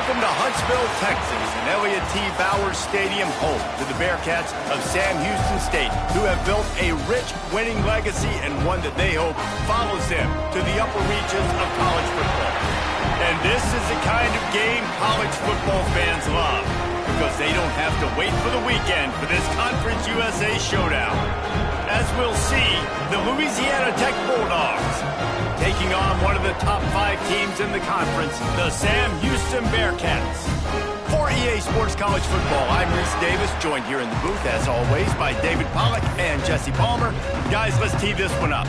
Welcome to Huntsville, Texas, and Elliott T. Bowers Stadium, home to the Bearcats of Sam Houston State, who have built a rich winning legacy and one that they hope follows them to the upper reaches of college football. And this is the kind of game college football fans love, because they don't have to wait for the weekend for this Conference USA showdown. As we'll see, the Louisiana Tech Bulldogs taking on one of the top 5 teams in the conference, the Sam Houston Bearcats. For EA Sports College Football, I'm Reese Davis, joined here in the booth, as always, by David Pollack and Jesse Palmer. Guys, let's tee this one up.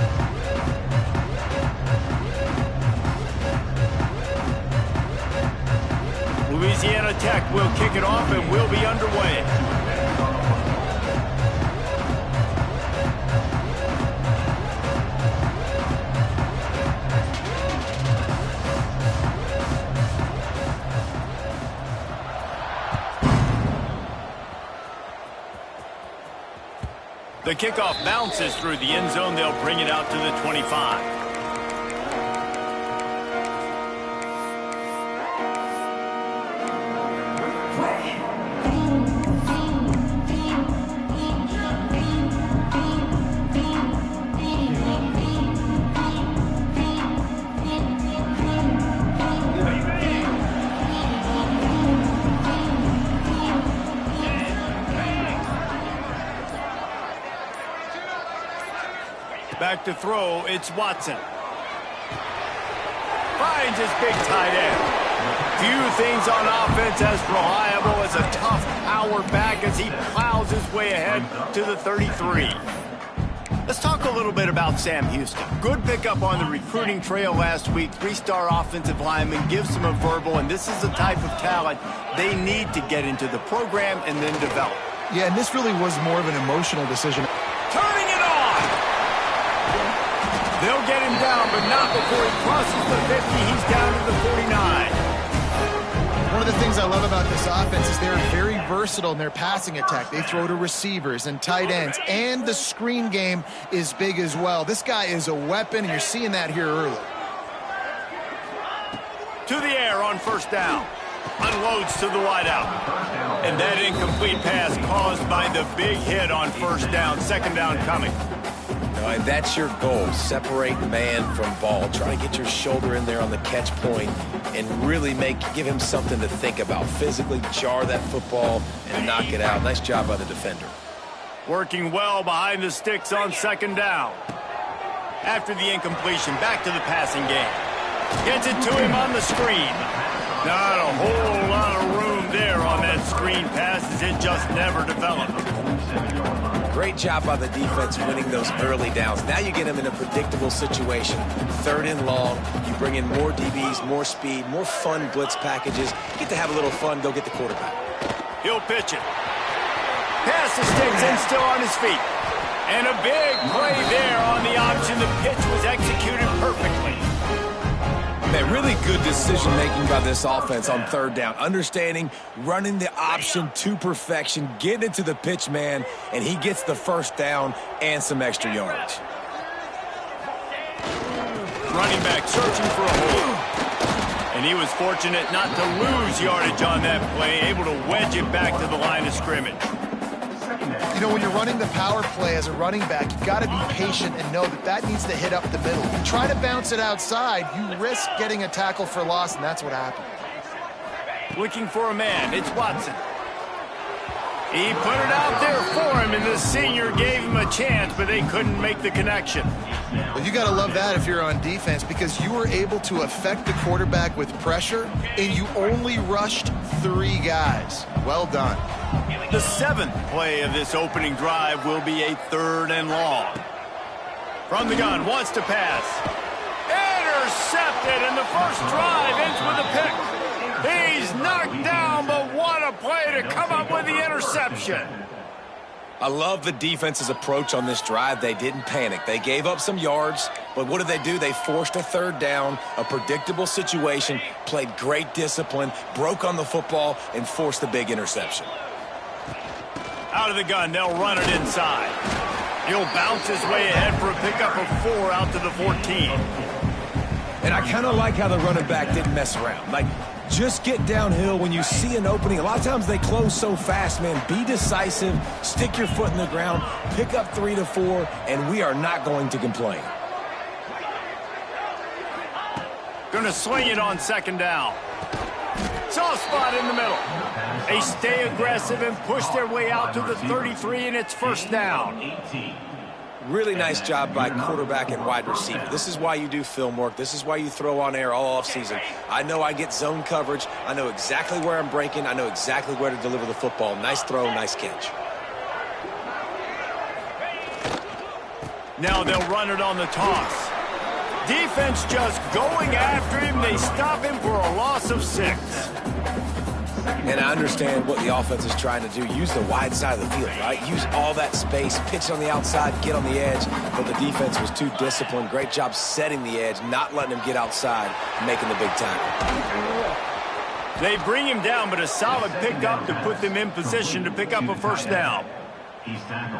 Louisiana Tech will kick it off and will be underway. The kickoff bounces through the end zone. They'll bring it out to the 25. Back to throw, it's Watson. Finds his big tight end. Few things on offense as reliable as a tough power back as he plows his way ahead to the 33. Let's talk a little bit about Sam Houston. Good pickup on the recruiting trail last week. 3-star offensive lineman, gives him a verbal, and this is the type of talent they need to get into the program and then develop. Yeah, and this really was more of an emotional decision. Turning it on! They'll get him down, but not before he crosses the 50. He's down to the 49. One of the things I love about this offense is they're very versatile in their passing attack. They throw to receivers and tight ends, and the screen game is big as well. This guy is a weapon, and you're seeing that here early. To the air on first down. Unloads to the wideout. And that incomplete pass caused by the big hit on first down. Second down coming. And that's your goal. Separate man from ball. Try to get your shoulder in there on the catch point and really give him something to think about. Physically jar that football and knock it out. Nice job by the defender. Working well behind the sticks on second down. After the incompletion, back to the passing game. Gets it to him on the screen. Not a whole lot of room there on that screen pass as it just never developed. Great job by the defense winning those early downs. Now you get them in a predictable situation. 3rd and long. You bring in more DBs, more speed, more fun blitz packages. You get to have a little fun. Go get the quarterback. He'll pitch it. Pass the sticks and still on his feet. And a big play there on the option. The pitch was executed perfectly. Man, really good decision-making by this offense on 3rd down. Understanding, running the option to perfection, getting it to the pitch man, and he gets the first down and some extra yards. Running back searching for a hole. And he was fortunate not to lose yardage on that play, able to wedge it back to the line of scrimmage. You know, when you're running the power play as a running back, you've got to be patient and know that that needs to hit up the middle. You try to bounce it outside, you risk getting a tackle for loss, and that's what happened. Looking for a man, it's Watson. He put it out there for him, and the senior gave him a chance, but they couldn't make the connection. Well, you got to love that if you're on defense, because you were able to affect the quarterback with pressure, and you only rushed 3 guys. Well done. The 7th play of this opening drive will be a 3rd and long. From the gun, wants to pass. Intercepted, and the first drive ends with a pick. He's knocked down, but what a play to come up with the interception. I love the defense's approach on this drive. They didn't panic. They gave up some yards, but what did they do? They forced a 3rd down, a predictable situation, played great discipline, broke on the football, and forced the big interception. Out of the gun, they'll run it inside. He'll bounce his way ahead for a pickup of 4 out to the 14. And I kind of like how the running back didn't mess around. Like, Just get downhill when you see an opening. A lot of times they close so fast, man. Be decisive, stick your foot in the ground, pick up 3 to 4, and we are not going to complain. Gonna swing it on second down. Soft spot in the middle. They stay aggressive and push their way out to the 33, and it's first down. Really nice job by quarterback and wide receiver. This is why you do film work. This is why you throw on air all offseason. I know I get zone coverage. I know exactly where I'm breaking. I know exactly where to deliver the football. Nice throw, nice catch. Now they'll run it on the toss. Defense just going after him. They stop him for a loss of 6. And I understand what the offense is trying to do. Use the wide side of the field, right? Use all that space, pitch on the outside, get on the edge. But the defense was too disciplined. Great job setting the edge, not letting him get outside, making the big tackle. They bring him down, but a solid pickup to put them in position to pick up a first down.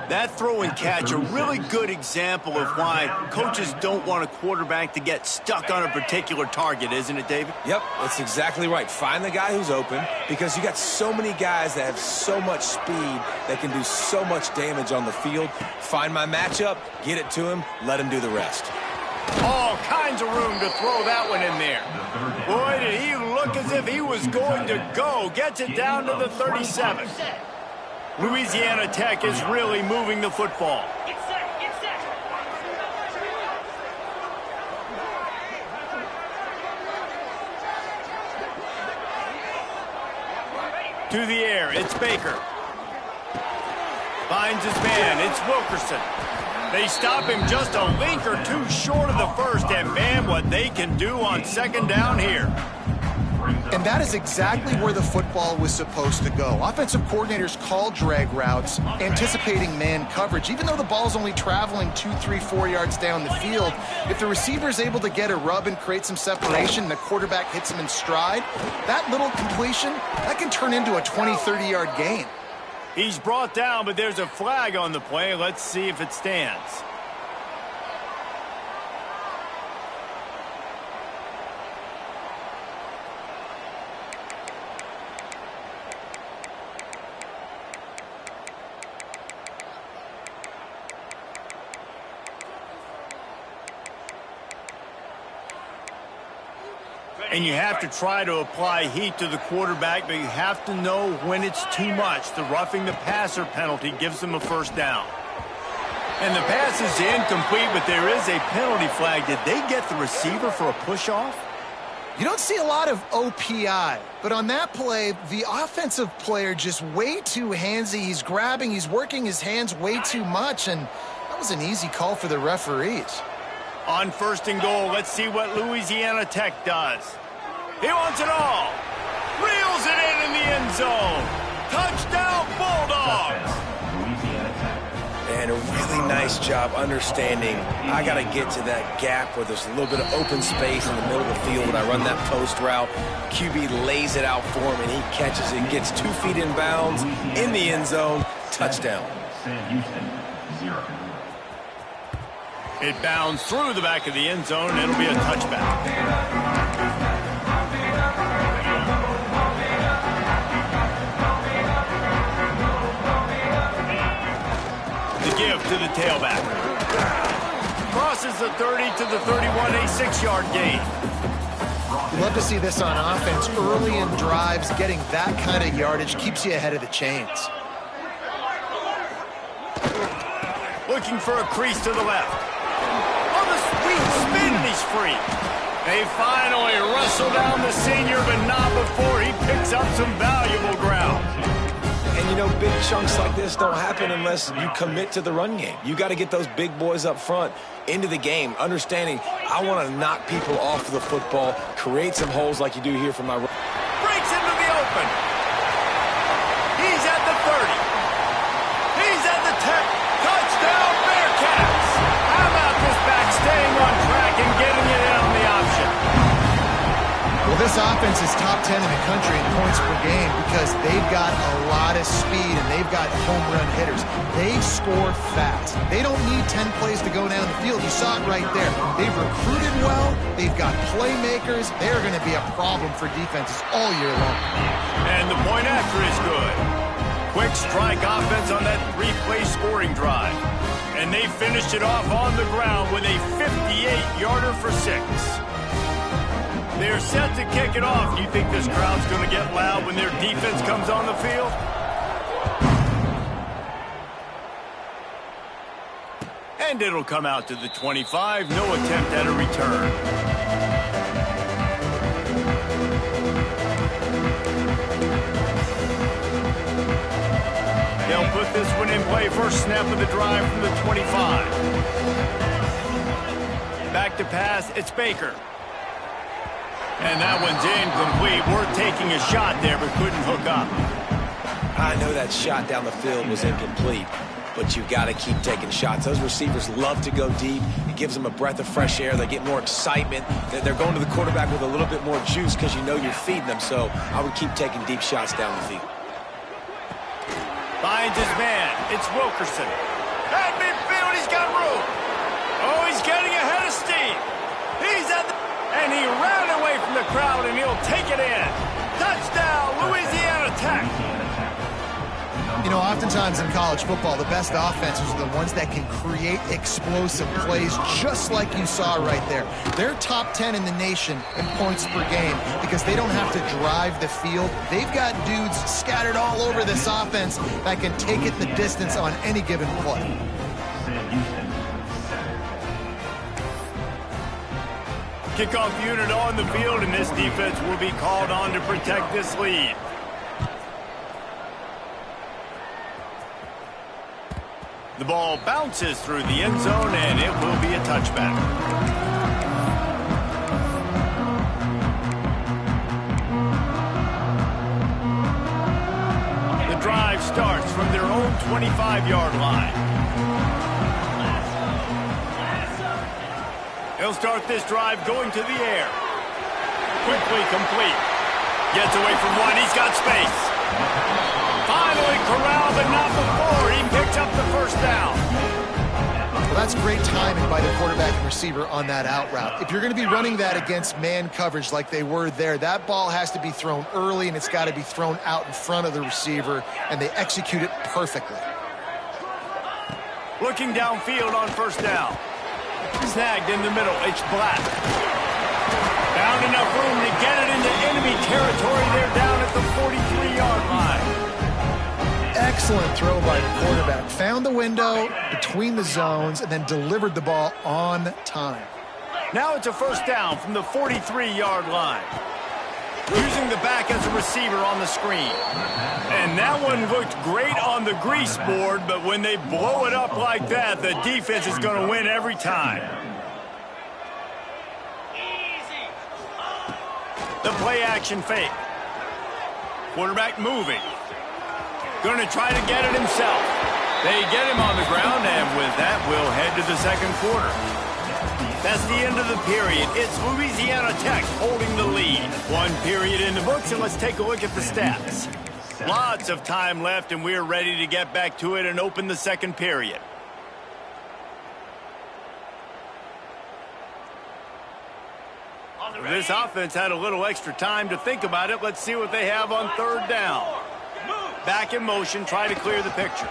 That throw and catch, a really good example of why coaches don't want a quarterback to get stuck on a particular target, isn't it, David? Yep, that's exactly right. Find the guy who's open, because you got so many guys that have so much speed that can do so much damage on the field. Find my matchup, get it to him, let him do the rest. All kinds of room to throw that one in there. Boy, did he look as if he was going to go. Gets it down to the 37. Louisiana Tech is really moving the football. To the air, it's Baker. Finds his man, it's Wilkerson. They stop him just a link or two short of the first, and man, what they can do on second down here. And that is exactly where the football was supposed to go. Offensive coordinators call drag routes, anticipating man coverage. Even though the ball's only traveling 2, 3, 4 yards down the field, if the receiver's able to get a rub and create some separation, and the quarterback hits him in stride, that little completion, that can turn into a 20, 30-yard gain. He's brought down, but there's a flag on the play. Let's see if it stands. And you have to try to apply heat to the quarterback, but you have to know when it's too much. The roughing the passer penalty gives them a first down. And the pass is incomplete, but there is a penalty flag. Did they get the receiver for a push-off? You don't see a lot of OPI, but on that play, the offensive player just way too handsy. He's grabbing, he's working his hands way too much, and that was an easy call for the referees. On first and goal, let's see what Louisiana Tech does. He wants it all. Reels it in the end zone. Touchdown, Bulldogs. And a really nice job understanding I got to get to that gap where there's a little bit of open space in the middle of the field when I run that post route. QB lays it out for him, and he catches it, gets 2 feet in bounds in the end zone. Touchdown. Sam Houston, 0. It bounds through the back of the end zone, and it'll be a touchback. The give to the tailback. Crosses the 30 to the 31, a 6-yard gain. You love to see this on offense. Early in drives, getting that kind of yardage keeps you ahead of the chains. Looking for a crease to the left. On the sweet spin, and he's free. They finally wrestle down the senior, but not before he picks up some valuable ground. And, you know, big chunks like this don't happen unless you commit to the run game. You got to get those big boys up front into the game, understanding I want to knock people off the football, create some holes like you do here from my... Breaks into the open. He's at the 30. He's at the 10. Touchdown, Bearcats. How about this back staying on track and getting it in on the option? Well, this This offense is top 10 in the country in points per game because they've got a lot of speed and they've got home run hitters. They score fast. They don't need 10 plays to go down the field. You saw it right there. They've recruited well. They've got playmakers. They're going to be a problem for defenses all year long. And the point after is good. Quick strike offense on that three-play scoring drive. And they finished it off on the ground with a 58-yarder for 6. They're set to kick it off. Do you think this crowd's going to get loud when their defense comes on the field? And it'll come out to the 25. No attempt at a return. They'll put this one in play. First snap of the drive from the 25. Back to pass. It's Baker. And that one's incomplete. We're taking a shot there, but couldn't hook up. I know that shot down the field was incomplete, but you've got to keep taking shots. Those receivers love to go deep. It gives them a breath of fresh air. They get more excitement. They're going to the quarterback with a little bit more juice because you know you're feeding them. So I would keep taking deep shots down the field. Finds his man. It's Wilkerson. At midfield, he's got room. Oh, he's getting ahead of steam. He's at the... And he ran away from the crowd, and he'll take it in. Touchdown, Louisiana Tech. You know, oftentimes in college football, the best offenses are the ones that can create explosive plays, just like you saw right there. They're top 10 in the nation in points per game because they don't have to drive the field. They've got dudes scattered all over this offense that can take it the distance on any given play. Sam Houston, 7. Kickoff unit on the field, and this defense will be called on to protect this lead. The ball bounces through the end zone, and it will be a touchback. The drive starts from their own 25-yard line. He'll start this drive going to the air. Quickly complete. Gets away from one. He's got space. Finally corralled, but not before. He picks up the first down. Well, that's great timing by the quarterback and receiver on that out route. If you're going to be running that against man coverage like they were there, that ball has to be thrown early, and it's got to be thrown out in front of the receiver, and they execute it perfectly. Looking downfield on first down. Snagged in the middle. It's Black. Found enough room to get it into enemy territory. They're down at the 43-yard line. Excellent throw by the quarterback. Found the window between the zones and then delivered the ball on time. Now it's a first down from the 43-yard line. Using the back as a receiver on the screen. And that one looked great on the grease board, but when they blow it up like that, the defense is going to win every time. The play action fake. Quarterback moving. Going to try to get it himself. They get him on the ground, and with that, we'll head to the second quarter. That's the end of the period. It's Louisiana Tech holding the lead. One period in the books, and let's take a look at the stats. Lots of time left, and we're ready to get back to it and open the second period. This offense had a little extra time to think about it. Let's see what they have on third down. Back in motion, try to clear the picture.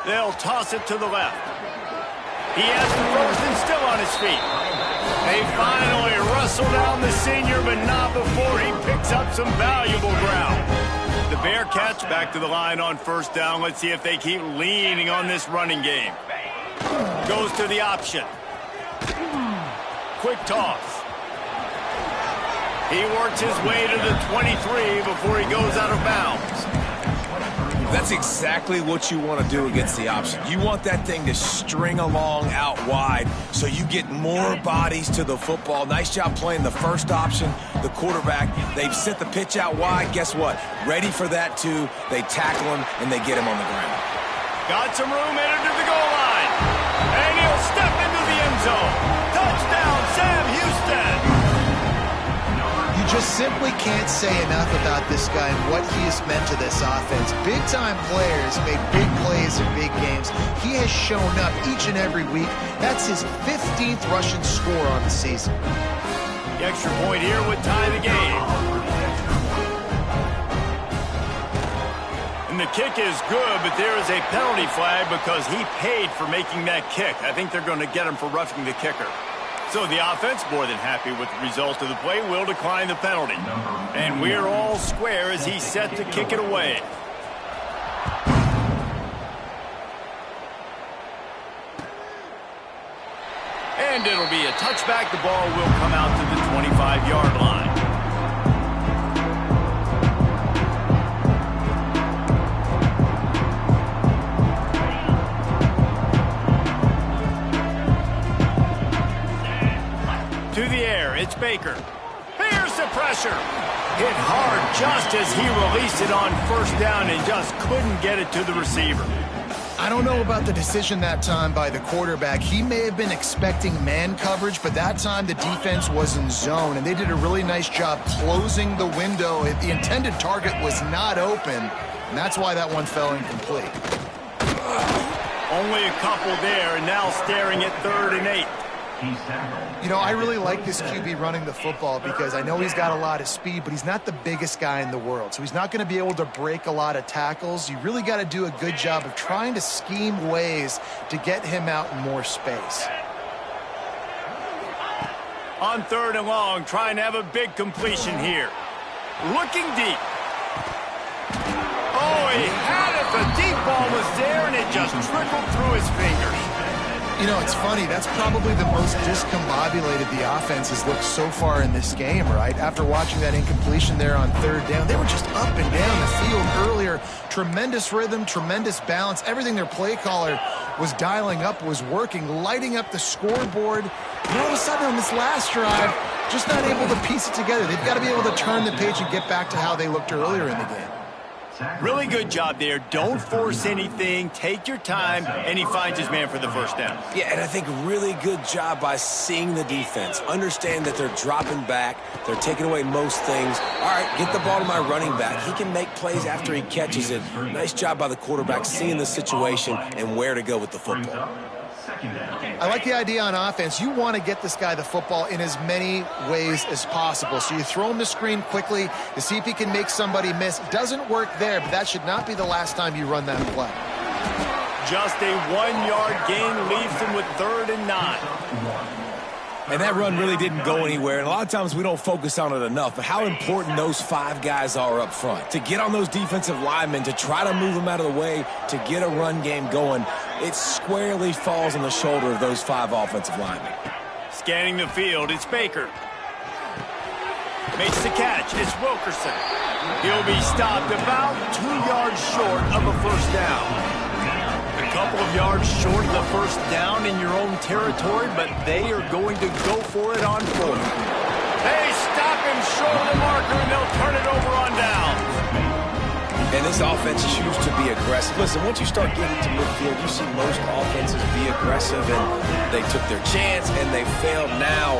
They'll toss it to the left. He has the first and still on his feet. They finally wrestle down the senior, but not before he picks up some valuable ground. The Bearcats back to the line on first down. Let's see if they keep leaning on this running game. Goes to the option. Quick toss. He works his way to the 23 before he goes out of bounds. That's exactly what you want to do against the option. You want that thing to string along out wide so you get more bodies to the football. Nice job playing the first option, the quarterback. They've sent the pitch out wide. Guess what? Ready for that, too. They tackle him, and they get him on the ground. Got some room headed to the goal line. And he'll step into the end zone. Touchdown, Sam Houston. You just simply can't say enough about this guy and what he has meant to this offense. Big-time players make big plays in big games. He has shown up each and every week. That's his 15th rushing score on the season. The extra point here would tie the game. And the kick is good, but there is a penalty flag because he paid for making that kick. I think they're going to get him for roughing the kicker. So the offense, more than happy with the result of the play, will decline the penalty. And we're all square as he's set to kick it away. And it'll be a touchback. The ball will come out to the 25-yard line. To the air, it's Baker. Here's the pressure. Hit hard just as he released it on first down and just couldn't get it to the receiver. I don't know about the decision that time by the quarterback. He may have been expecting man coverage, but that time the defense was in zone, and they did a really nice job closing the window. The intended target was not open, and that's why that one fell incomplete. Only a couple there, and now staring at 3rd and 8. You know, I really like this QB running the football because I know he's got a lot of speed, but he's not the biggest guy in the world. So he's not going to be able to break a lot of tackles. You really got to do a good job of trying to scheme ways to get him out in more space. On 3rd and long, trying to have a big completion here. Looking deep. Oh, he had it. The deep ball was there, and it just trickled through his fingers. You know, it's funny. That's probably the most discombobulated the offense has looked so far in this game, right? After watching that incompletion there on 3rd down, they were just up and down the field earlier. Tremendous rhythm, tremendous balance. Everything their play caller was dialing up was working, lighting up the scoreboard. And all of a sudden on this last drive, just not able to piece it together. They've got to be able to turn the page and get back to how they looked earlier in the game. Really good job there. Don't force anything. Take your time, and he finds his man for the first down. Yeah, and I think really good job by seeing the defense. Understand that they're dropping back. They're taking away most things. All right, get the ball to my running back. He can make plays after he catches it. Nice job by the quarterback seeing the situation and where to go with the football. I like the idea on offense. You want to get this guy the football in as many ways as possible. So you throw him the screen quickly to see if he can make somebody miss. Doesn't work there, but that should not be the last time you run that play. Just a 1-yard gain leaves him with 3rd and 9. And that run really didn't go anywhere. And a lot of times we don't focus on it enough, but how important those 5 guys are up front. To get on those defensive linemen, to try to move them out of the way, to get a run game going, it squarely falls on the shoulder of those 5 offensive linemen. Scanning the field, it's Baker. Makes the catch, it's Wilkerson. He'll be stopped about 2 yards short of a first down. A couple of yards short of the first down in your own territory, but they are going to go for it on 4th. They stop him short of the marker, and they'll turn it over on down. And this offense chooses to be aggressive. Listen, once you start getting to midfield, you see most offenses be aggressive, and they took their chance, and they failed now.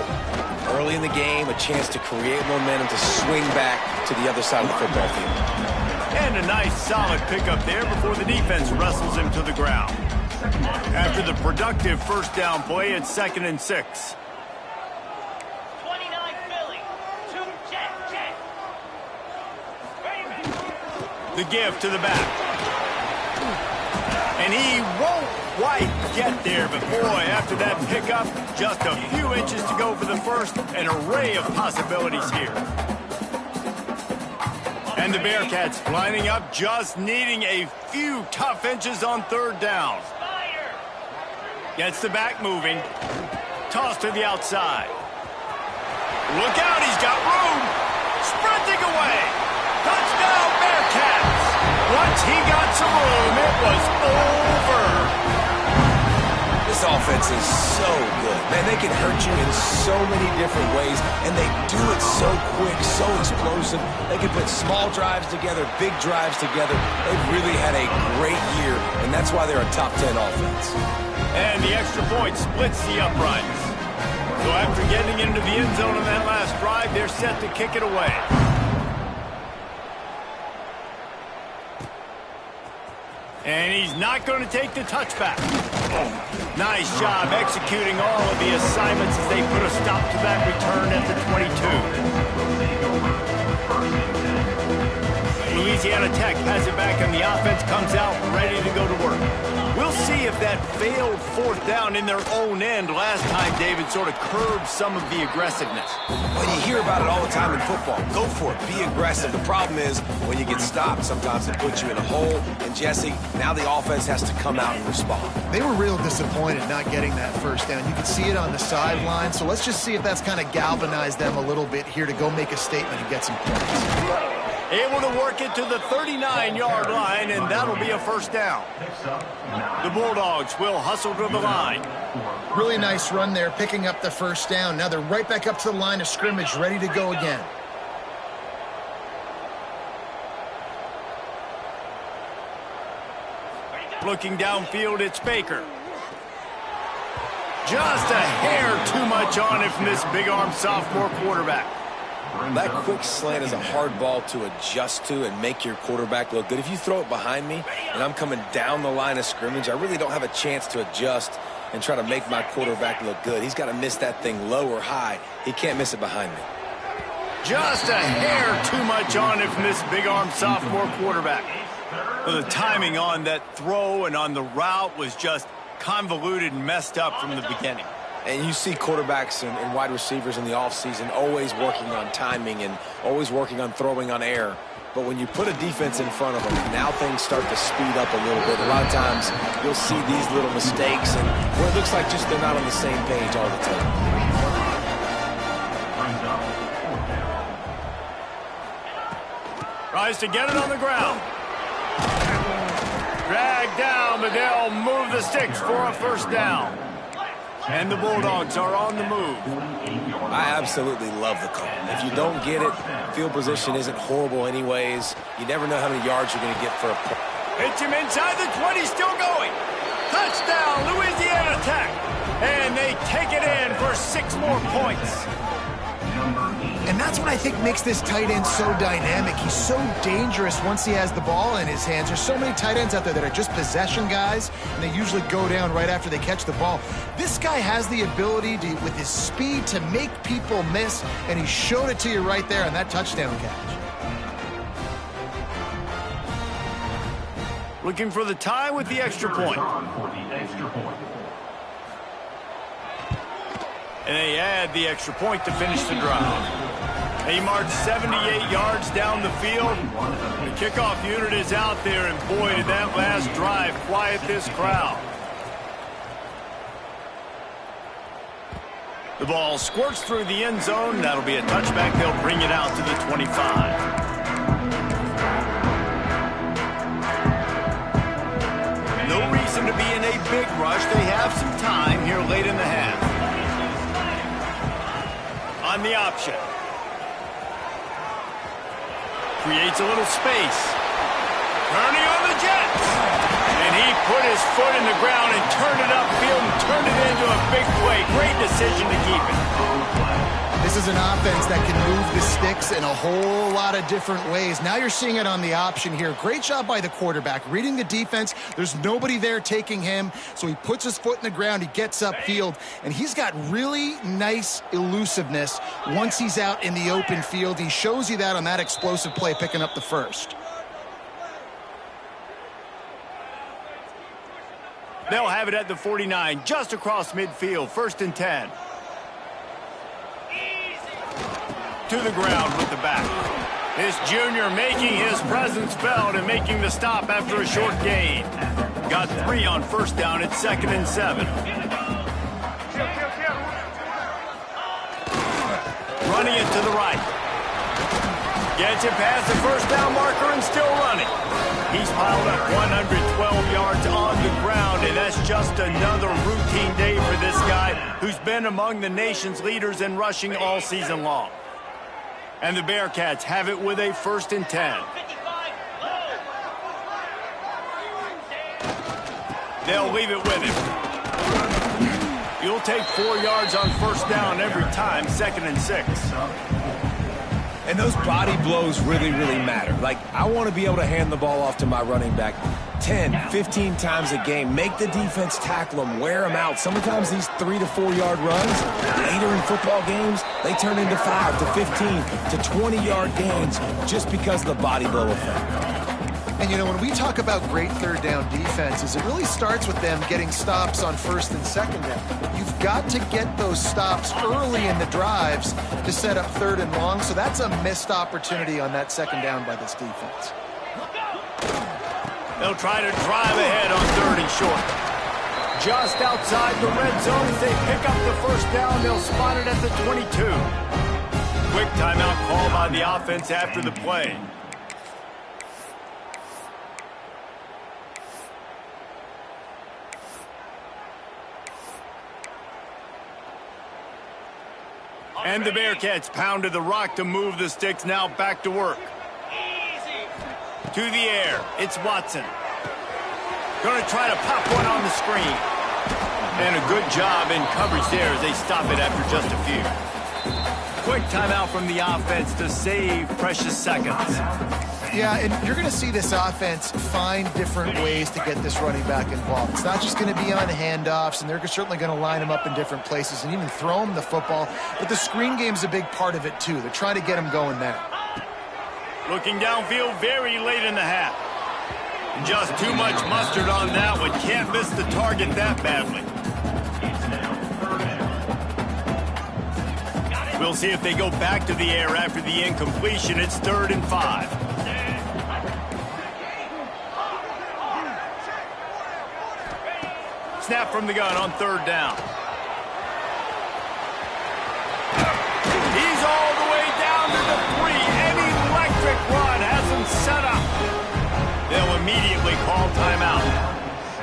Early in the game, a chance to create momentum, to swing back to the other side of the football field. And a nice solid pickup there before the defense wrestles him to the ground. After the productive first down play, it's 2nd and 6. 29 Philly. 2 Jet. The give to the back. And he won't quite get there, but boy, after that pickup, just a few inches to go for the first. An array of possibilities here. And the Bearcats lining up, just needing a few tough inches on 3rd down. Gets the back moving. Toss to the outside. Look out, he's got room. Sprinting away. Touchdown, Bearcats. Once he got some room, it was over. This offense is so good. Man, they can hurt you in so many different ways, and they do it so quick, so explosive. They can put small drives together, big drives together. They've really had a great year, and that's why they're a top 10 offense. And the extra point splits the uprights. So after getting into the end zone on that last drive, they're set to kick it away. And he's not going to take the touchback. Nice job executing all of the assignments as they put a stop to that return at the 22. Louisiana Tech has it back, and the offense comes out ready to go to work. We'll see if that failed fourth down in their own end last time, David, sort of curbed some of the aggressiveness. Well, you hear about it all the time in football. Go for it. Be aggressive. The problem is when you get stopped, sometimes it puts you in a hole. And, Jesse, now the offense has to come out and respond. They were real disappointed not getting that first down. You could see it on the sideline. So let's just see if that's kind of galvanized them a little bit here to go make a statement and get some points. Able to work it to the 39-yard line, and that'll be a first down. The Bulldogs will hustle to the line. Really nice run there, picking up the first down. Now they're right back up to the line of scrimmage, ready to go again. Looking downfield, it's Baker. Just a hair too much on it from this big-arm sophomore quarterback. That quick slant is a hard ball to adjust to and make your quarterback look good. If you throw it behind me and I'm coming down the line of scrimmage, I really don't have a chance to adjust and try to make my quarterback look good. He's got to miss that thing low or high. He can't miss it behind me. Just a hair too much on it from this big-arm sophomore quarterback. Well, the timing on that throw and on the route was just convoluted and messed up from the beginning. And you see quarterbacks and wide receivers in the offseason always working on timing and always working on throwing on air. But when you put a defense in front of them, now things start to speed up a little bit. A lot of times you'll see these little mistakes and where it looks like just they're not on the same page all the time. Tries to get it on the ground. Dragged down, but they'll move the sticks for a first down. And the Bulldogs are on the move. I absolutely love the call. If you don't get it, field position isn't horrible anyways. You never know how many yards you're going to get for a point. Hits him inside the 20, still going. Touchdown, Louisiana Tech. And they take it in for 6 more points. And that's what I think makes this tight end so dynamic. He's so dangerous once he has the ball in his hands. There's so many tight ends out there that are just possession guys, and they usually go down right after they catch the ball. This guy has the ability to, with his speed, to make people miss, and he showed it to you right there on that touchdown catch. Looking for the tie with the extra point. And they add the extra point to finish the drive. He marched 78 yards down the field. The kickoff unit is out there, and boy, did that last drive quiet this crowd. The ball squirts through the end zone. That'll be a touchback. They'll bring it out to the 25. No reason to be in a big rush. They have some time here late in the half. On the option. Creates a little space. Turning on the Jets. And he put his foot in the ground and turned it upfield and turned it into a big play. Great decision to keep it. This is an offense that can move the sticks in a whole lot of different ways. Now you're seeing it on the option here. Great job by the quarterback. Reading the defense. There's nobody there taking him. So he puts his foot in the ground. He gets upfield. And he's got really nice elusiveness once he's out in the open field. He shows you that on that explosive play, picking up the first. They'll have it at the 49, just across midfield. 1st and 10. To the ground with the back. This junior making his presence felt and making the stop after a short gain. Got 3 on first down. It's 2nd and 7. Running it to the right. Gets it past the first down marker and still running. He's piled up 112 yards on the ground, and that's just another routine day for this guy who's been among the nation's leaders in rushing all season long. And the Bearcats have it with a 1st and 10. They'll leave it with him. You'll take 4 yards on first down every time, 2nd and 6. And those body blows really, really matter. Like, I want to be able to hand the ball off to my running back 10, 15 times a game. Make the defense tackle them, wear them out. Sometimes these 3 to 4 yard runs, later in football games, they turn into 5 to 15 to 20 yard gains just because of the body blow effect. And, you know, when we talk about great third down defenses, it really starts with them getting stops on first and second down. You've got to get those stops early in the drives to set up third and long, so that's a missed opportunity on that second down by this defense. They'll try to drive ahead on 3rd and short. Just outside the red zone as they pick up the first down. They'll spot it at the 22. Quick timeout call by the offense after the play. And the Bearcats pounded the rock to move the sticks, now back to work. To the air, it's Watson. Going to try to pop one on the screen. And a good job in coverage there as they stop it after just a few. Quick timeout from the offense to save precious seconds. Yeah, and you're going to see this offense find different ways to get this running back involved. It's not just going to be on handoffs, and they're certainly going to line him up in different places and even throw him the football. But the screen game's a big part of it, too. They're trying to get him going there. Looking downfield very late in the half. Just too much mustard on that one. Can't miss the target that badly. We'll see if they go back to the air after the incompletion. It's 3rd and 5. Snap from the gun on 3rd down. He's all the way down to the 3. An electric run has him set up. They'll immediately call timeout.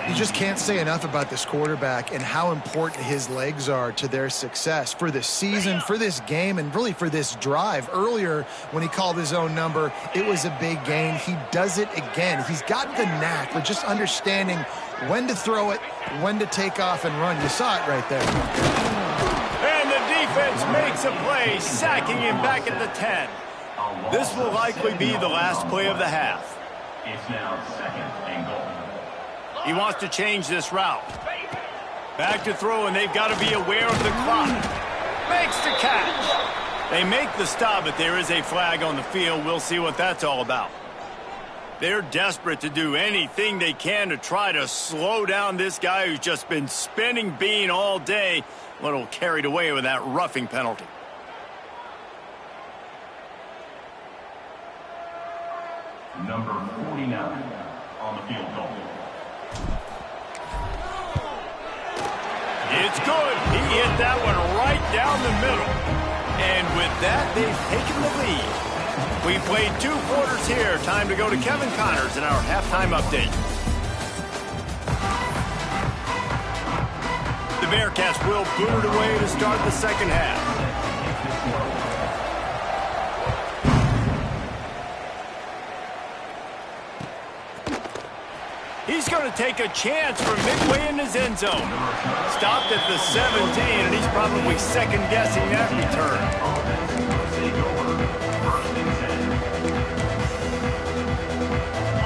You just can't say enough about this quarterback and how important his legs are to their success for this season, for this game, and really for this drive. Earlier, when he called his own number, it was a big gain. He does it again. He's got the knack for just understanding when to throw it, when to take off and run. You saw it right there. And the defense makes a play, sacking him back at the 10. This will likely be the last play of the half. It's now 2nd and goal. He wants to change this route. Back to throw, and they've got to be aware of the clock. Makes the catch. They make the stop, but there is a flag on the field. We'll see what that's all about. They're desperate to do anything they can to try to slow down this guy who's just been spinning bean all day. A little carried away with that roughing penalty. Number 49 on the field goal. It's good. He hit that one right down the middle. And with that, they've taken the lead. We played 2 quarters here. Time to go to Kevin Connors in our halftime update. The Bearcats will boot it away to start the second half. He's going to take a chance from midway in his end zone. Stopped at the 17, and he's probably second-guessing that return.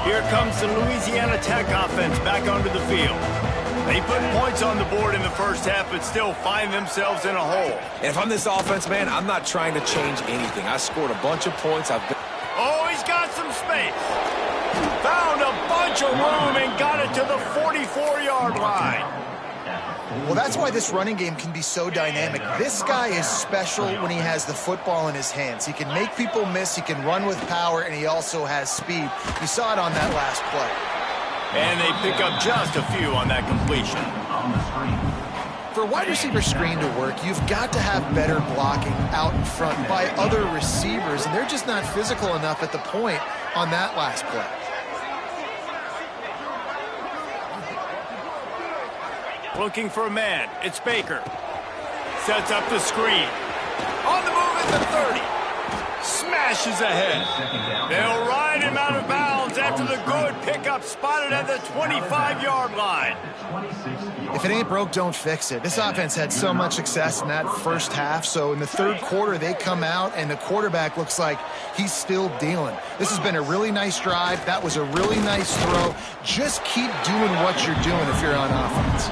Here comes the Louisiana Tech offense back onto the field. They put points on the board in the first half, but still find themselves in a hole. And if I'm this offense, man, I'm not trying to change anything. I scored a bunch of points. Oh, he's got some space. Found a bunch of room and got it to the 44-yard line. Well, that's why this running game can be so dynamic. This guy is special when he has the football in his hands. He can make people miss, he can run with power, and he also has speed. You saw it on that last play. And they pick up just a few on that completion. For a wide receiver screen to work, you've got to have better blocking out in front by other receivers, and they're just not physical enough at the point on that last play. Looking for a man. It's Baker. Sets up the screen. On the move at the 30. Smashes ahead. They'll ride him out of bounds after the good pickup spotted at the 25-yard line. If it ain't broke, don't fix it. This offense had so much success in that first half, so in the third quarter they come out and the quarterback looks like he's still dealing. This has been a really nice drive. That was a really nice throw. Just keep doing what you're doing if you're on offense.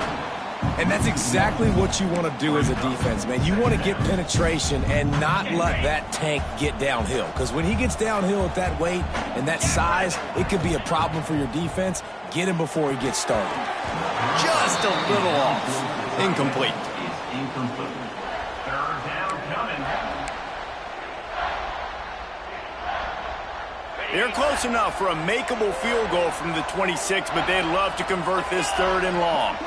And that's exactly what you want to do as a defense, man. You want to get penetration and not let that tank get downhill. Because when he gets downhill at that weight and that size, it could be a problem for your defense. Get him before he gets started. Just a little off. Incomplete. It's incomplete. Third down coming. They're close enough for a makeable field goal from the 26, but they'd love to convert this third and long.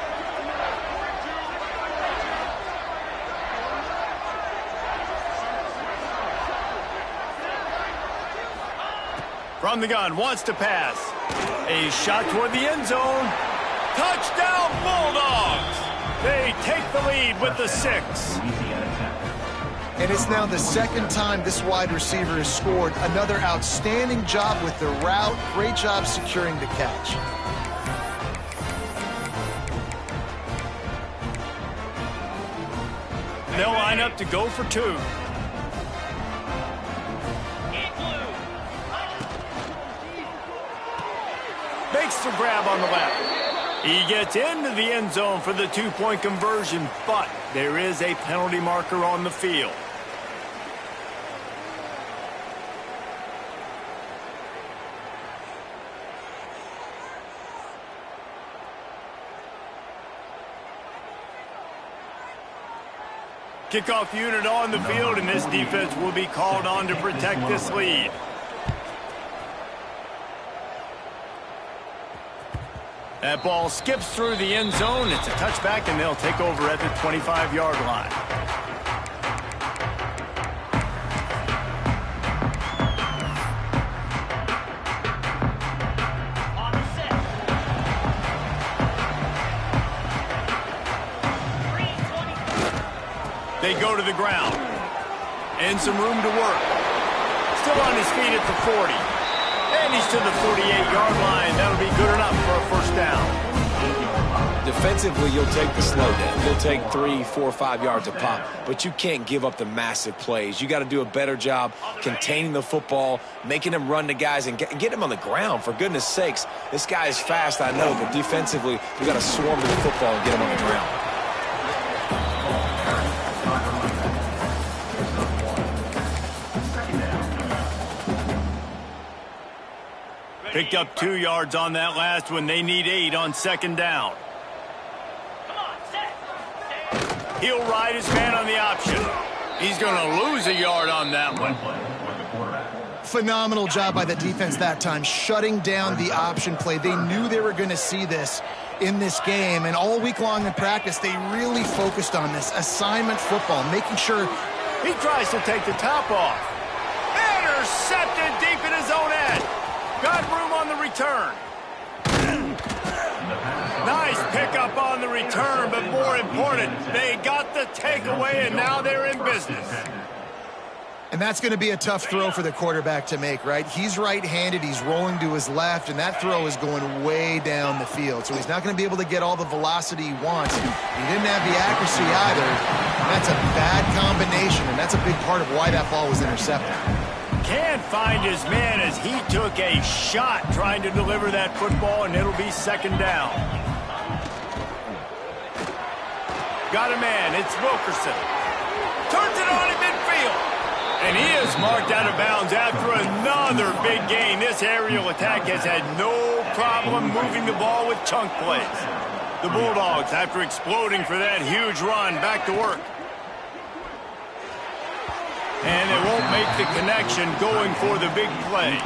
From the gun, wants to pass. A shot toward the end zone. Touchdown, Bulldogs! They take the lead with the 6. And it's now the second time this wide receiver has scored. Another outstanding job with the route. Great job securing the catch. They'll line up to go for 2. Makes the grab on the left. He gets into the end zone for the 2-point conversion, but there is a penalty marker on the field. Kickoff unit on the field, and this defense will be called on to protect this lead. That ball skips through the end zone. It's a touchback, and they'll take over at the 25-yard line. They go to the ground. And some room to work. Still on his feet at the 40. And he's to the 48-yard line. That'll be good enough for a first down. Defensively, you'll take the slow down. You'll take 3, 4, 5 yards a pop, but you can't give up the massive plays. You got to do a better job containing the football, making them run to guys, and get him on the ground. For goodness sakes, this guy is fast, I know, but defensively, you got to swarm to the football and get him on the ground. Picked up 2 yards on that last one. They need 8 on second down. He'll ride his man on the option. He's going to lose a yard on that one. Phenomenal job by the defense that time, shutting down the option play. They knew they were going to see this in this game, and all week long in practice, they really focused on this assignment football, making sure. He tries to take the top off. Intercepted deep in his own end. Got room on the return. Nice pickup on the return, but more important, they got the takeaway, and now they're in business. And that's going to be a tough throw for the quarterback to make, right? He's right-handed, he's rolling to his left, and that throw is going way down the field. So he's not going to be able to get all the velocity he wants. He didn't have the accuracy either. That's a bad combination, and that's a big part of why that ball was intercepted. Can't find his man as he took a shot trying to deliver that football, and it'll be second down. Got a man. It's Wilkerson. Turns it on in midfield. And he is marked out of bounds after another big gain. This aerial attack has had no problem moving the ball with chunk plays. The Bulldogs, after exploding for that huge run, back to work. And they won't make the connection going for the big play.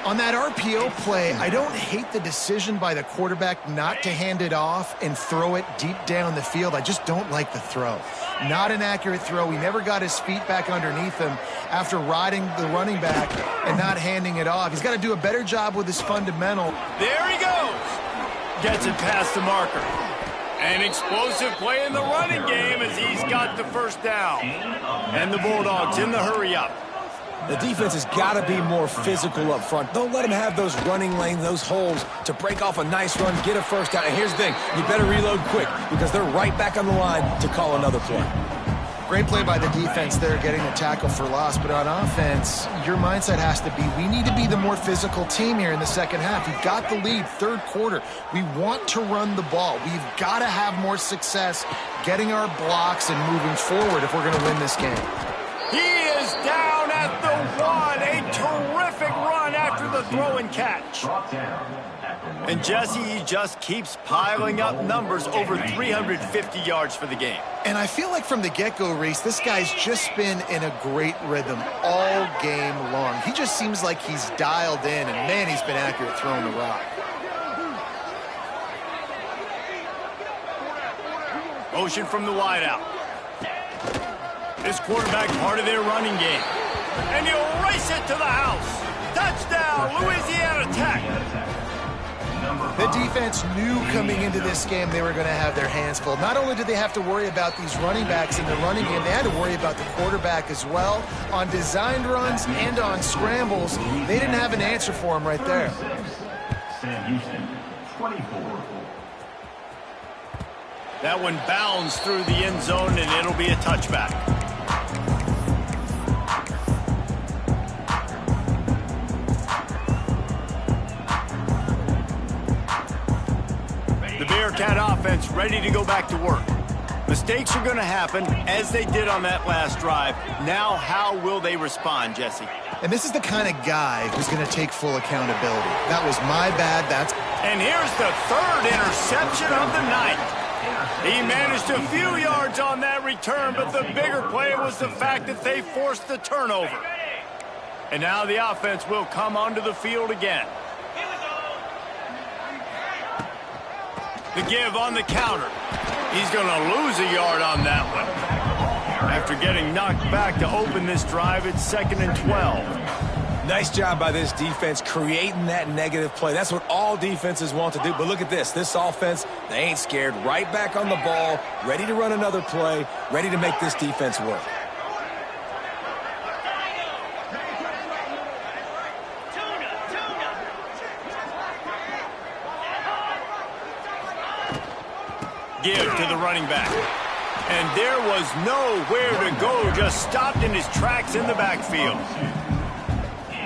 On that RPO play, I don't hate the decision by the quarterback not to hand it off and throw it deep down the field. I just don't like the throw. Not an accurate throw. He never got his feet back underneath him after riding the running back and not handing it off. He's got to do a better job with his fundamental. There he goes. Gets it past the marker. An explosive play in the running game as he's got the first down. And the Bulldogs in the hurry up. The defense has got to be more physical up front. Don't let them have those running lanes, those holes to break off a nice run, get a first down. And here's the thing, you better reload quick because they're right back on the line to call another play. Great play by the defense there, getting the tackle for loss. But on offense, your mindset has to be, we need to be the more physical team here in the second half. We've got the lead, third quarter. We want to run the ball. We've got to have more success getting our blocks and moving forward if we're going to win this game. He is down at the 1. A terrific run after the throw and catch. And Jesse, he just keeps piling up numbers, over 350 yards for the game. And I feel like from the get-go, Reese, this guy's just been in a great rhythm all game long. He just seems like he's dialed in, and man, he's been accurate throwing the rock. Motion from the wideout. This quarterback part of their running game. And he'll race it to the house. Touchdown, Louisiana Tech. The defense knew coming into this game they were going to have their hands full. Not only did they have to worry about these running backs in the running game, they had to worry about the quarterback as well. On designed runs and on scrambles, they didn't have an answer for him right there. Sam Houston, 24. That one bounds through the end zone, and it'll be a touchback. The Bearcat offense ready to go back to work. Mistakes are going to happen, as they did on that last drive. Now, how will they respond, Jesse? And this is the kind of guy who's going to take full accountability. That was my bad. And here's the third interception of the night. He managed a few yards on that return, but the bigger play was the fact that they forced the turnover. And now the offense will come onto the field again. The give on the counter. He's going to lose a yard on that one. After getting knocked back to open this drive, it's 2nd and 12. Nice job by this defense creating that negative play. That's what all defenses want to do. But look at this. This offense, they ain't scared. Right back on the ball, ready to run another play, ready to make this defense work. Give to the running back. And there was nowhere to go, just stopped in his tracks in the backfield.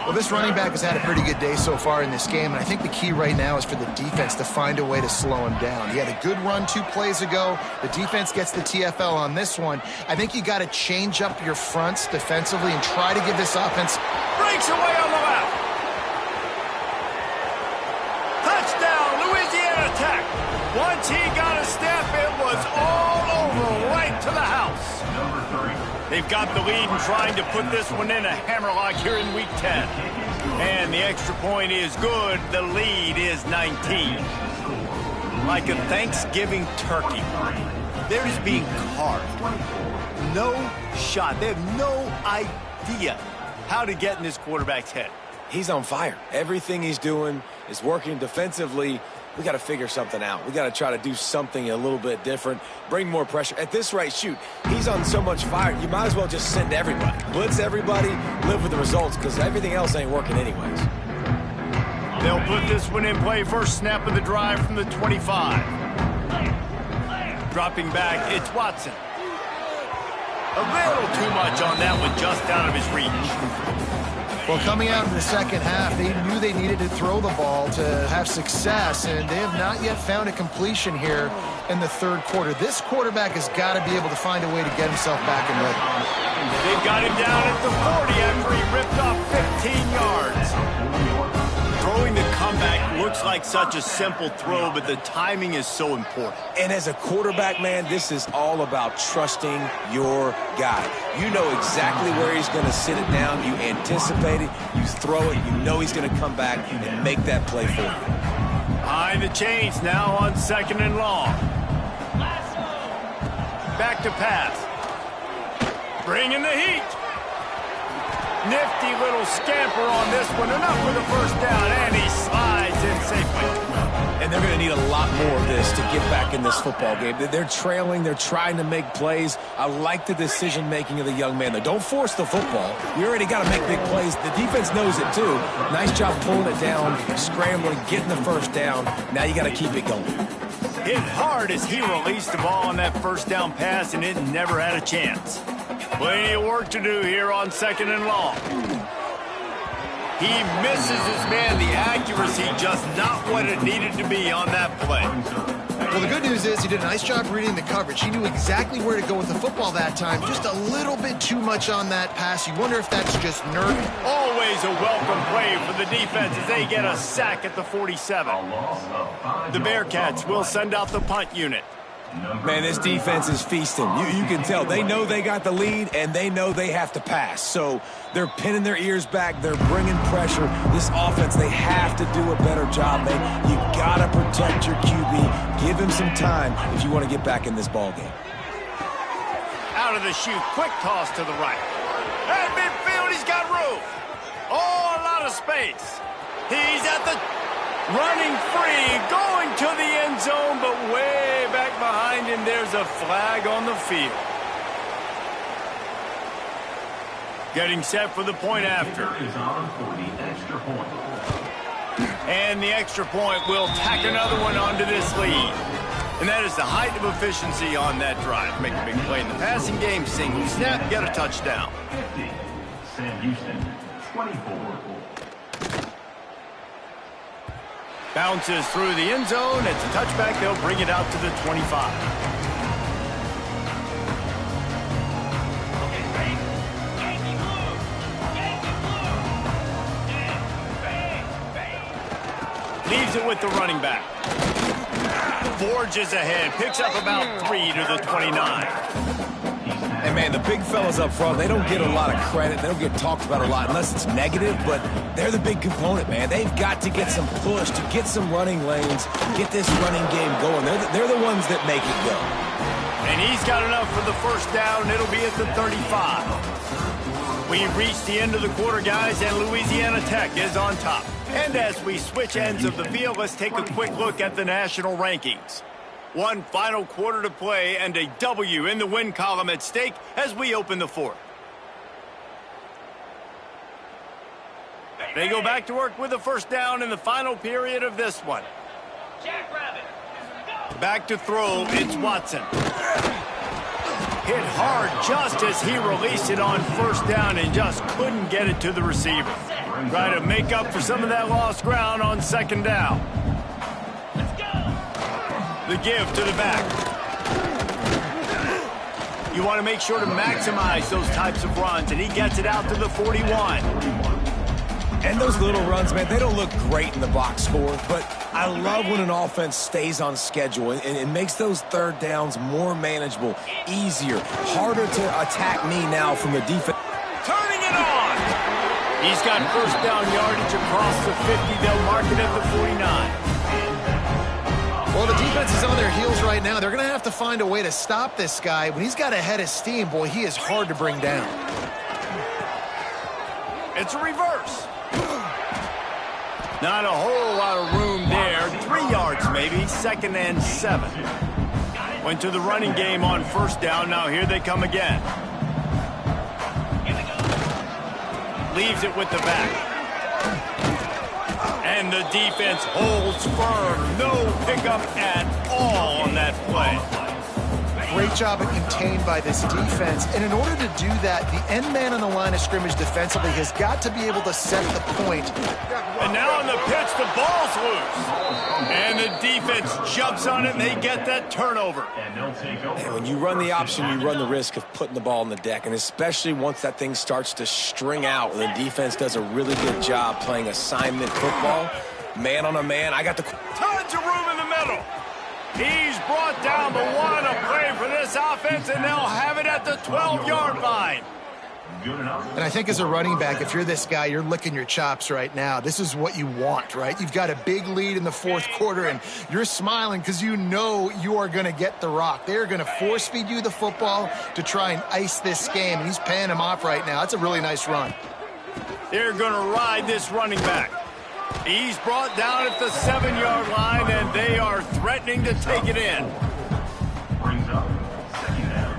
Well, this running back has had a pretty good day so far in this game, and I think the key right now is for the defense to find a way to slow him down. He had a good run 2 plays ago. The defense gets the TFL on this one. I think you got to change up your fronts defensively and try to give this offense. Breaks away on the left. Touchdown, Louisiana Tech. Once he got a step, it was all over, right to the house. They've got the lead and trying to put this one in a hammerlock here in Week 10. And the extra point is good. The lead is 19. Like a Thanksgiving turkey, they're just being carved. No shot. They have no idea how to get in this quarterback's head. He's on fire. Everything he's doing is working defensively. We got to figure something out. We got to try to do something a little bit different, bring more pressure. At this rate, shoot, he's on so much fire, you might as well just send everybody. Blitz everybody, live with the results, because everything else ain't working anyways. They'll put this one in play. First snap of the drive from the 25. Dropping back, it's Watson. A little too much on that one, just out of his reach. Well, coming out in the second half, they knew they needed to throw the ball to have success, and they have not yet found a completion here in the third quarter. This quarterback has got to be able to find a way to get himself back in rhythm. They've got him down at the 40 after he ripped off 15 yards. Throwing the comeback looks like such a simple throw, but the timing is so important. And as a quarterback, man, this is all about trusting your guy. You know exactly where he's going to sit it down. You anticipate it. You throw it. You know he's going to come back and make that play for you. Behind the chains now on 2nd and long. Back to pass. Bringing the heat. Nifty little scamper on this one. Enough for the first down, and he slides in safely. And they're going to need a lot more of this to get back in this football game. They're trailing. They're trying to make plays. I like the decision-making of the young man. Don't force the football. You already got to make big plays. The defense knows it, too. Nice job pulling it down, scrambling, getting the first down. Now you got to keep it going. Hit hard as he released the ball on that first down pass, and it never had a chance. Plenty of work to do here on 2nd and long. He misses his man. The accuracy just not what it needed to be on that play. Well, the good news is he did a nice job reading the coverage. He knew exactly where to go with the football that time. Just a little bit too much on that pass. You wonder if that's just nerve. Always a welcome play for the defense as they get a sack at the 47. The Bearcats will send out the punt unit. Man, this defense is feasting. You can tell. They know they got the lead, and they know they have to pass. So they're pinning their ears back. They're bringing pressure. This offense, they have to do a better job, man. You got to protect your QB. Give him some time if you want to get back in this ballgame. Out of the chute. Quick toss to the right. At midfield, he's got room. Oh, a lot of space. He's at the... running free, going to the end zone, but way back behind him, there's a flag on the field. Getting set for the point after. And the extra point will tack another one onto this lead. And that is the height of efficiency on that drive. Make a big play in the passing game, single snap, get a touchdown. 50, Sam Houston, 24. Bounces through the end zone. It's a touchback. They'll bring it out to the 25. Leaves it with the running back. Forges ahead. Picks up about 3 to the 29. And, man, the big fellas up front, they don't get a lot of credit. They don't get talked about a lot unless it's negative, but they're the big component, man. They've got to get some push, to get some running lanes, get this running game going. They're the ones that make it go. And he's got enough for the first down. It'll be at the 35. We've reached the end of the quarter, guys, and Louisiana Tech is on top. And as we switch ends of the field, let's take a quick look at the national rankings. One final quarter to play and a W in the win column at stake as we open the fourth. They go back to work with the first down in the final period of this one. Back to throw, it's Watson. Hit hard just as he released it on first down and just couldn't get it to the receiver. Try to make up for some of that lost ground on second down. The give to the back. You want to make sure to maximize those types of runs, and he gets it out to the 41. And those little runs, man, they don't look great in the box score, but I love when an offense stays on schedule and makes those third downs more manageable, easier, harder to attack me now from the defense. Turning it on! He's got first down yardage across the 50. They'll mark it at the 49. Well, the defense is on their heels right now. They're going to have to find a way to stop this guy. When he's got a head of steam, boy, he is hard to bring down. It's a reverse. Not a whole lot of room there. 3 yards maybe. 2nd and 7. Went to the running game on first down. Now here they come again. Leaves it with the back. And the defense holds firm. No pickup at all on that play. Great job at contained by this defense. And in order to do that, the end man on the line of scrimmage defensively has got to be able to set the point. And now on the pitch, the ball's loose. And the defense jumps on it, and they get that turnover. And when you run the option, you run the risk of putting the ball on the deck, and especially once that thing starts to string out, and the defense does a really good job playing assignment football, man on a man. I got the tons of room in the middle. He's brought down the one to play for this offense, and they'll have it at the 12-yard line. And I think as a running back, if you're this guy, you're licking your chops right now. This is what you want, right? You've got a big lead in the fourth quarter, and you're smiling because you know you are going to get the rock. They're going to force-feed you the football to try and ice this game, and he's paying him off right now. That's a really nice run. They're going to ride this running back. He's brought down at the 7-yard line, and they are threatening to take it in. Brings up second down.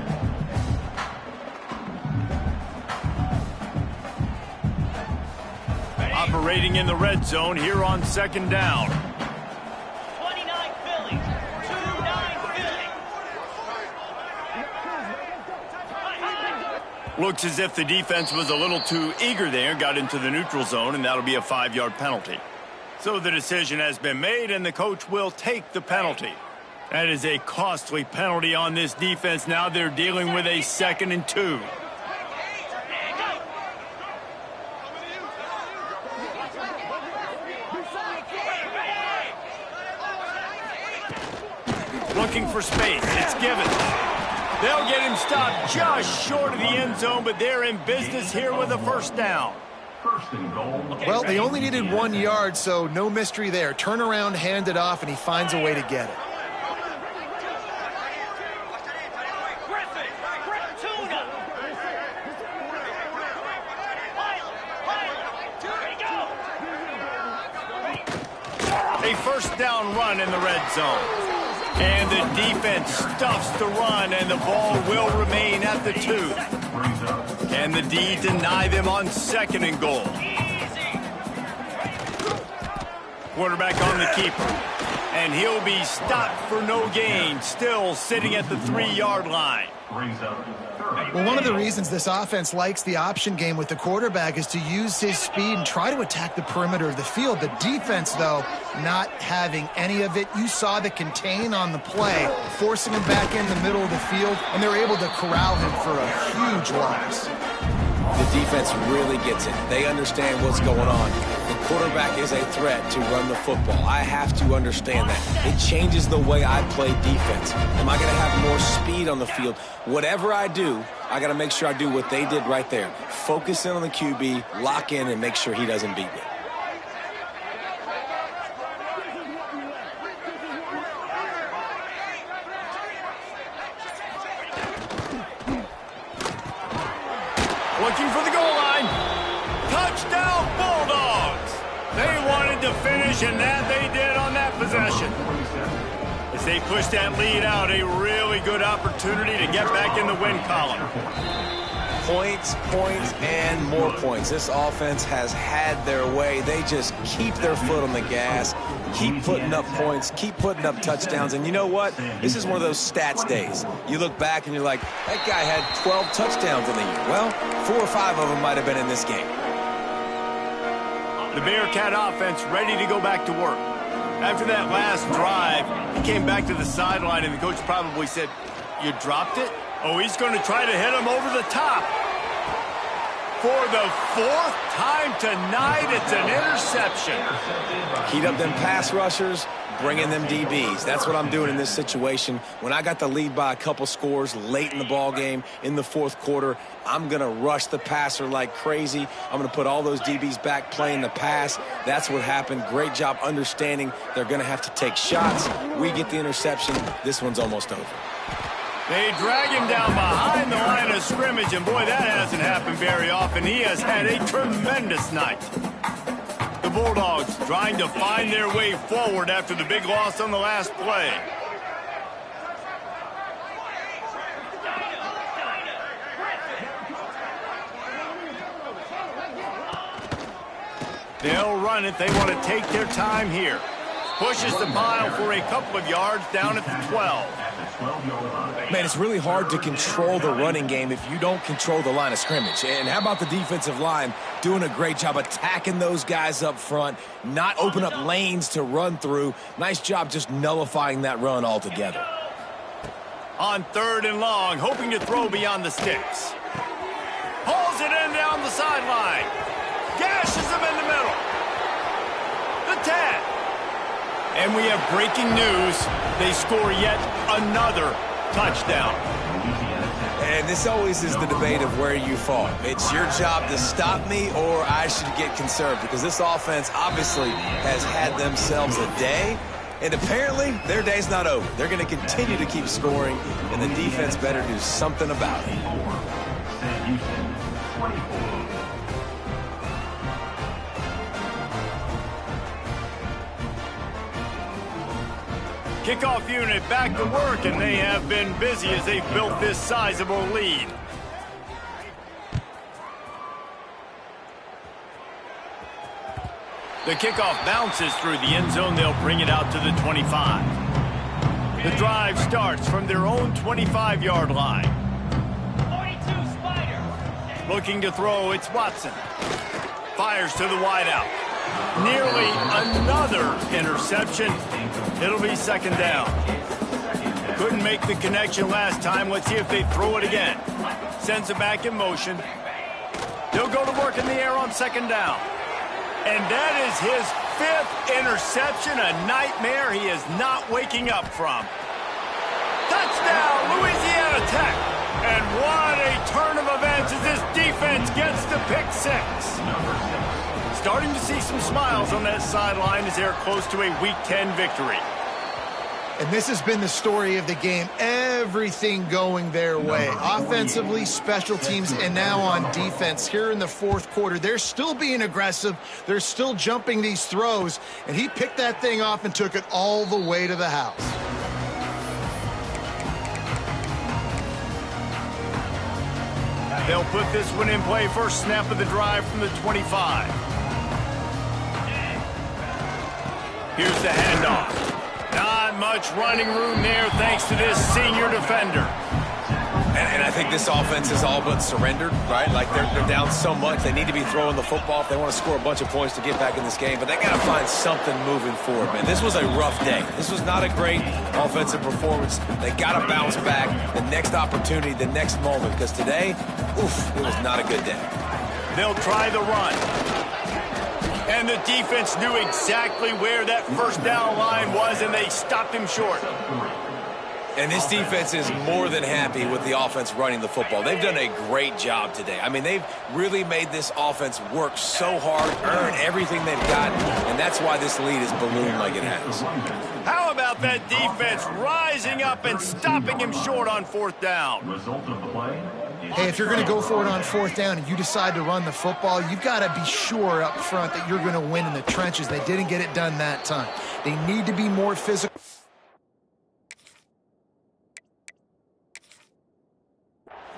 Operating in the red zone here on second down. 29 Phillies. 29 Phillies. Looks as if the defense was a little too eager there, got into the neutral zone, and that'll be a 5-yard penalty. So the decision has been made, and the coach will take the penalty. That is a costly penalty on this defense. Now they're dealing with a 2nd and 2. Looking for space. It's given. They'll get him stopped just short of the end zone, but they're in business here with a 1st down. First and goal. Well, they only needed 1 yard, so no mystery there. Turn around, hand it off, and he finds a way to get it. A 1st down run in the red zone. And the defense stuffs the run, and the ball will remain at the 2. And the D deny them on 2nd and goal. Quarterback on the keeper. And he'll be stopped for no gain, still sitting at the 3-yard line. Well, one of the reasons this offense likes the option game with the quarterback is to use his speed and try to attack the perimeter of the field. The defense, though, not having any of it. You saw the contain on the play, forcing him back in the middle of the field, and they're able to corral him for a huge loss. The defense really gets it. They understand what's going on. The quarterback is a threat to run the football. I have to understand that. It changes the way I play defense. Am I going to have more speed on the field? Whatever I do, I got to make sure I do what they did right there. Focus in on the QB, lock in, and make sure he doesn't beat me. Looking for the goal line. Touchdown, Bulldogs. They wanted to finish, and that they did on that possession. As they push that lead out, a really good opportunity to get back in the win column. Points, points, and more points. This offense has had their way. They just keep their foot on the gas, keep putting up points, keep putting up touchdowns. And you know what? This is one of those stats days. You look back and you're like, that guy had 12 touchdowns in the year. Well, 4 or 5 of them might have been in this game. The Bearcat offense ready to go back to work. After that last drive, he came back to the sideline, and the coach probably said, "You dropped it?" Oh, he's going to try to hit him over the top. For the 4th time tonight, it's an interception. Heat up them pass rushers, bring in them DBs. That's what I'm doing in this situation. When I got the lead by a couple scores late in the ball game in the 4th quarter, I'm going to rush the passer like crazy. I'm going to put all those DBs back playing the pass. That's what happened. Great job understanding they're going to have to take shots. We get the interception. This one's almost over. They drag him down behind the line of scrimmage, and boy, that hasn't happened very often. He has had a tremendous night. The Bulldogs trying to find their way forward after the big loss on the last play. They'll run it. They want to take their time here. Pushes the pile for a couple of yards down at the 12. Man, it's really hard to control the running game if you don't control the line of scrimmage. And how about the defensive line doing a great job attacking those guys up front, not open up lanes to run through. Nice job just nullifying that run altogether. On 3rd and long, hoping to throw beyond the sticks. Pulls it in down the sideline. Gashes him in the middle. The 10. And we have breaking news. They score yet another touchdown. And this always is the debate of where you fall. It's your job to stop me, or I should get conserved, because this offense obviously has had themselves a day, and apparently their day's not over. They're going to continue to keep scoring, and the defense better do something about it. Sam Houston, 24. Kickoff unit back to work, and they have been busy as they've built this sizable lead. The kickoff bounces through the end zone. They'll bring it out to the 25. The drive starts from their own 25-yard line. 42 Spider. Looking to throw, it's Watson. Fires to the wideout. Nearly another interception. It'll be second down. Couldn't make the connection last time. Let's see if they throw it again. Sends it back in motion. They'll go to work in the air on second down. And that is his 5th interception, a nightmare he is not waking up from. Touchdown, Louisiana Tech. And what a turn of events as this defense gets the pick 6. Starting to see some smiles on that sideline as they're close to a Week 10 victory. And this has been the story of the game. Everything going their way. Offensively, special teams, and now on defense here in the fourth quarter. They're still being aggressive. They're still jumping these throws. And he picked that thing off and took it all the way to the house. They'll put this one in play. First snap of the drive from the 25. Here's the handoff. Not much running room there thanks to this senior defender. And I think this offense is all but surrendered, right? Like they're down so much. They need to be throwing the football if they want to score a bunch of points to get back in this game. But they got to find something moving forward, man. This was a rough day. This was not a great offensive performance. They got to bounce back the next opportunity, the next moment. Because today, oof, it was not a good day. They'll try the run. And the defense knew exactly where that first down line was, and they stopped him short. And this defense is more than happy with the offense running the football. They've done a great job today. I mean, they've really made this offense work so hard, earn everything they've got, and that's why this lead is ballooned like it has. How about that defense rising up and stopping him short on fourth down? Result of the play. Hey, if you're going to go for it on fourth down and you decide to run the football, you've got to be sure up front that you're going to win in the trenches. They didn't get it done that time. They need to be more physical.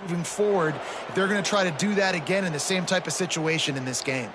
Moving forward, if they're going to try to do that again in the same type of situation in this game.